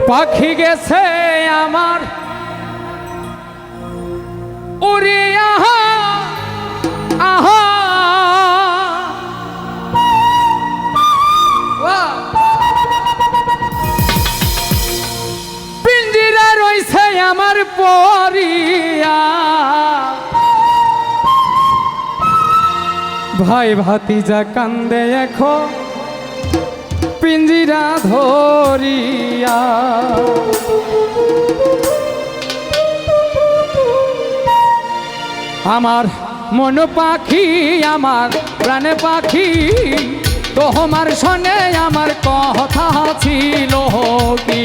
পাখি গেছে আমার উড়ে আহা আহা পিঞ্জিরা রইছে আমার পরিয়া ভাই ভাতিজা কান্দে এখন পিঞ্জিরা ধরিয়া আমার মন পাখি আমার প্রাণ পাখি তোমার শোনে আমার কথা ছিল কি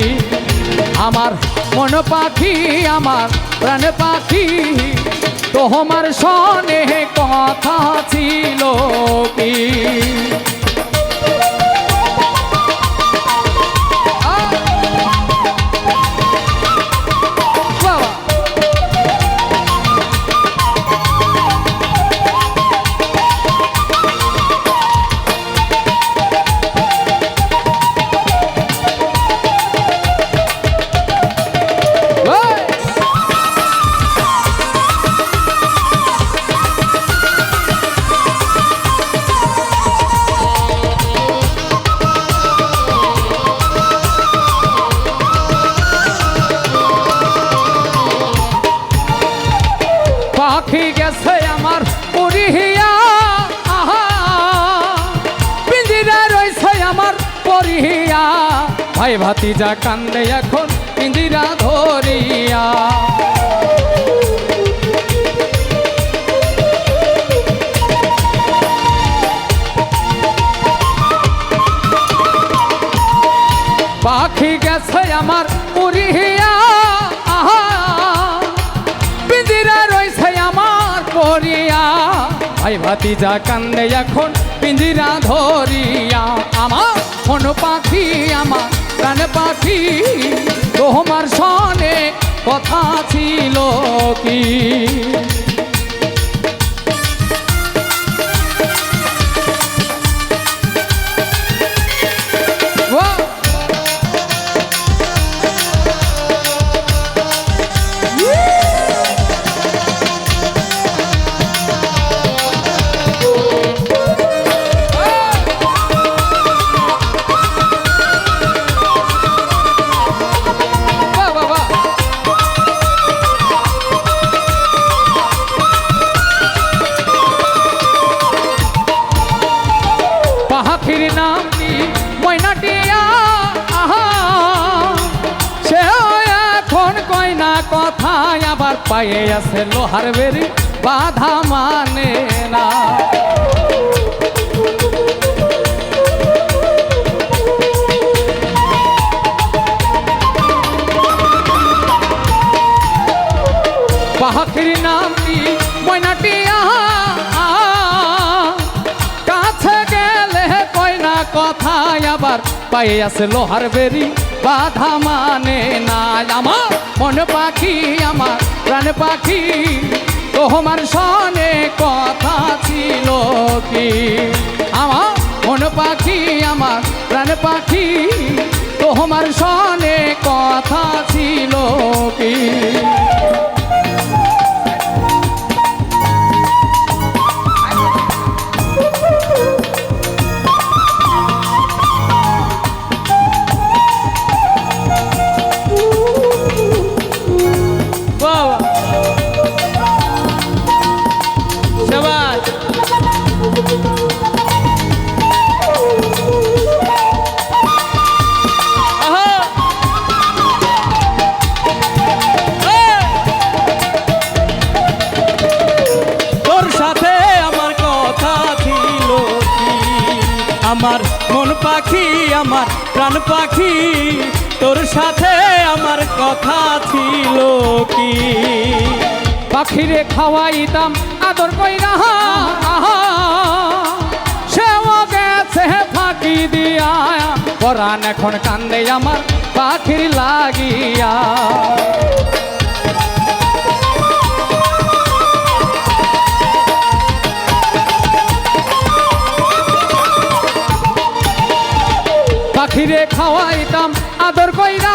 আমার মন পাখি আমার প্রাণ পাখি তোমার শোনে কথা ছিল কি পাখি গেছে আমার উড়িয়া আহা পিঞ্জিরা রইছে আমার পরিয়া ভাই ভাতিজা কান্দে এখন পিঞ্জিরা ধরিয়া পাখি গেছে আমার উড়িয়া আহা পিঞ্জিরা রইছে আমার পরিয়া ভাই ভাতিজা কান্দে এখন পিঞ্জিরা ধরিয়া আমার মন পাখি আমার প্রাণ পাখি তোমার শোনে কথা ছিল কি পাখির নাম কি ময়নাটিয়া আহা সে এখন কয় না কথায় আবার পায়ে আছে লোহার বেরি বাধা মানে না পাখির নাম কি ময়নাটিয়া কথায় আবার পায়ে আছে লোহার বেরি বাধা মানে না আমার মন পাখি আমার প্রাণ পাখি তোমার শোনে কথা ছিল কি আমার মন পাখি আমার প্রাণ পাখি তোমার শোনে কথা ছিল কি আমার মন পাখি আমার প্রাণ পাখি তোর সাথে আমার কথা ছিল কি পাখিরে খাওয়াইতাম আদর কইরা সেও গেছে ফাঁকি দিয়া পরাণ এখন কান্দে আমার পাখির লাগিয়া পাখিরে খাওয়াইতাম আদর কইরা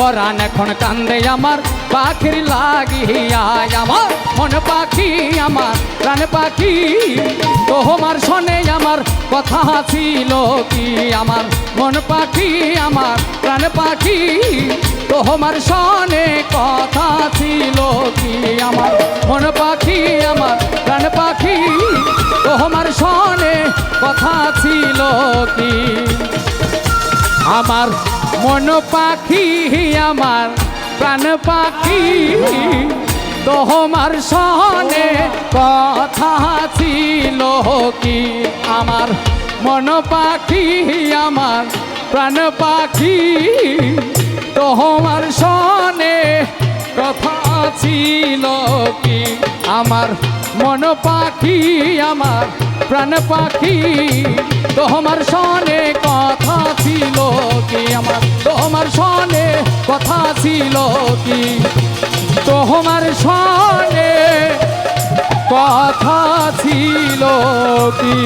পরাণ এখন কান্দে আমার পাখির লাগিয়া আমার মন পাখি আমার প্রাণ পাখি তোমার শোনে আমার কথা ছিল কি আমার মন পাখি আমার প্রাণ পাখি তোমার শোনে কথা ছিল কি আমার মন পাখি আমার প্রাণ পাখি তোমার শোনে কথা ছিল কি আমার মন পাখি আমার প্রাণ পাখি তোমার শোনে কথা ছিল কি আমার মন পাখি আমার প্রাণ পাখি তোমার শোনে কথা ছিল কি আমার মন পাখি আমার প্রাণ পাখি তোমার শোনে কথা ছিল কি আমার তোমার শোনে কথা ছিল কি তোমার শোনে কথা ছিল কি।